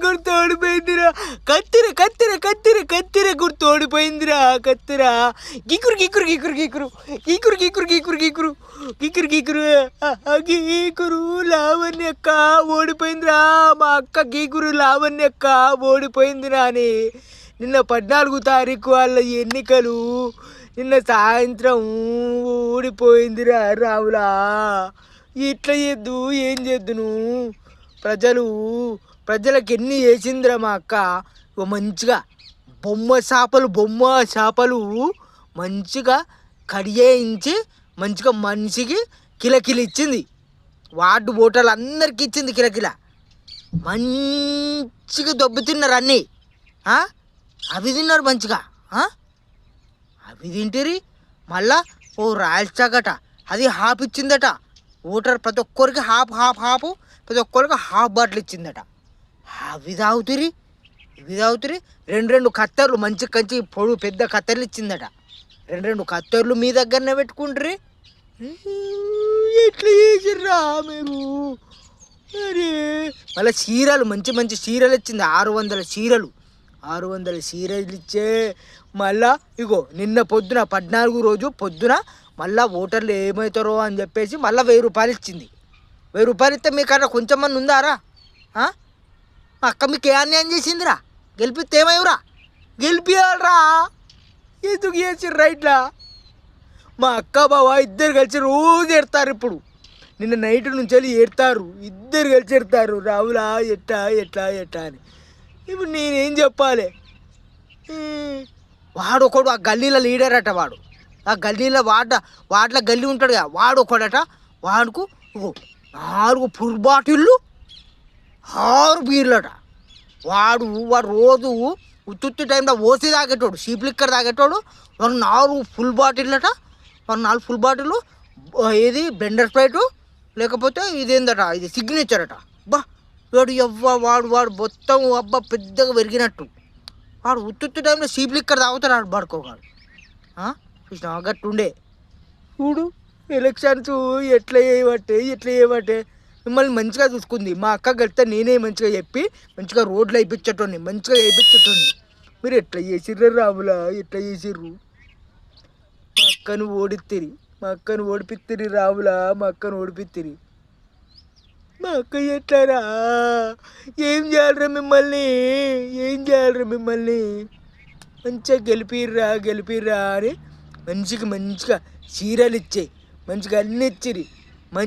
గుర్తు ఓడిపోయిందిరా. కత్తిర గుర్తు ఓడిపోయిందిరా. కత్తిర గిక్కురు గిక్కురు గిక్కురు గిక్కురు గిక్కురు గిక్కురు గిక్కురు గిక్కురు గిక్కురు గిక్కురు గీకురు లావణ్యక్క ఓడిపోయిందిరా. మా అక్క గీకురు లావణ్యక్క ఓడిపోయిందిరా అని. నిన్న 14 తారీఖు వాళ్ళ ఎన్నికలు. నిన్న సాయంత్రం ఓడిపోయిందిరా రావులా. ఇట్లా చేద్దు ఏం చేద్దును. ప్రజలకు ఎన్ని చేసిందిరా మా అక్క. మంచిగా బొమ్మ చేపలు మంచిగా కడియేయించి మంచిగా మనిషికి కిలకిల ఇచ్చింది. వార్డు ఓటర్లు అందరికి ఇచ్చింది కిలకిల. మంచిగా దెబ్బ తిన్నారు అన్నీ. అవి తిన్నారు మంచిగా. అవి తింటిరి. మళ్ళా ఓ రాయల్ చాకట అది హాఫ్ ఇచ్చిందట. ఓటర్ ప్రతి ఒక్కరికి హాఫ్ ప్రతి ఒక్కరికి హాఫ్ బాటిల్ ఇచ్చిందట. అవి తాగుతురి ఇవి తాగుతురి. 2 కత్తర్లు మంచి కంచి పొడు పెద్ద కత్తర్లు ఇచ్చిందట. 2 కత్తర్లు మీ దగ్గరనే పెట్టుకుంటారు. ఎట్లా చేసిర్రా మీరు? అరే మళ్ళీ చీరలు మంచి చీరలు ఇచ్చింది. 600 చీరలు ఇచ్చే. మళ్ళా ఇగో నిన్న పొద్దున 14 రోజు పొద్దున మళ్ళీ ఓటర్లు ఏమవుతారో అని చెప్పేసి మళ్ళీ 1000 రూపాయలు ఇచ్చింది. 1000 రూపాయలు ఇస్తే మీకన్నా కొంచెం మంది ఉందారా? మా అక్క మీకు ఏ అన్యాయం చేసిందిరా? గెలిపిస్తే ఏమయ్యరా? గెలిపియాలరా. ఎందుకు చేసిర్రా ఇట్లా? మా అక్క బావ ఇద్దరు కలిసి రోజు ఏడతారు. ఇప్పుడు నిన్న నైట్ నుంచి వెళ్ళి ఏడతారు. ఇద్దరు కలిసి ఏడతారు. రావులా ఎట్లా అని. ఇప్పుడు నేనేం చెప్పాలి? వాడు ఒకడు ఆ గల్లీలో లీడర్ అట. వాడు ఆ గల్లీలో వాడ్ల గల్లీ ఉంటాడు కదా, వాడు ఒకడట. వాడుకు 4 ఫుల్ బాటిళ్ళు 6 బీర్లట. వాడు రోజు ఉత్తుత్తి టైంలో ఓసి తాగేటోడు, షీప్ లిక్కర్ తాగేటోడు. వాడు 4 ఫుల్ బాటిళ్ళట. వాడు 4 ఫుల్ బాటిల్ ఏది బ్లెండర్ స్ప్రైటు లేకపోతే ఇదేందట, ఇది సిగ్నేచర్ అట. వాడు మొత్తం పెద్దగా పెరిగినట్టు. వాడు ఉత్తుత్తి టైంలో షీప్ లిక్కర్ తాగుతాడు. వాడు పడుకోగాడు కృష్ణ గట్టుండే. చూడు ఎలక్షన్స్ ఎట్లా చేయబట్టే మిమ్మల్ని మంచిగా చూసుకుంది. మా అక్క గడితే నేనే మంచిగా చెప్పి మంచిగా రోడ్లు వేయించేటోని, మంచిగా వేయించేటోని. మీరు ఎట్లా చేసిర్రు రాములా? ఎట్లా చేసిర్రు? మా అక్కను ఓడిపిత్తిరి రాములా. మా అక్కను ఓడిపిత్తిరి. మా అక్క ఎట్లారా? ఏం చేయాలరా మిమ్మల్ని? మంచిగా గెలిపిర్రా అని మంచిగా చీరలు ఇచ్చాయి. మంచిగా అన్నీ ఇచ్చిరి.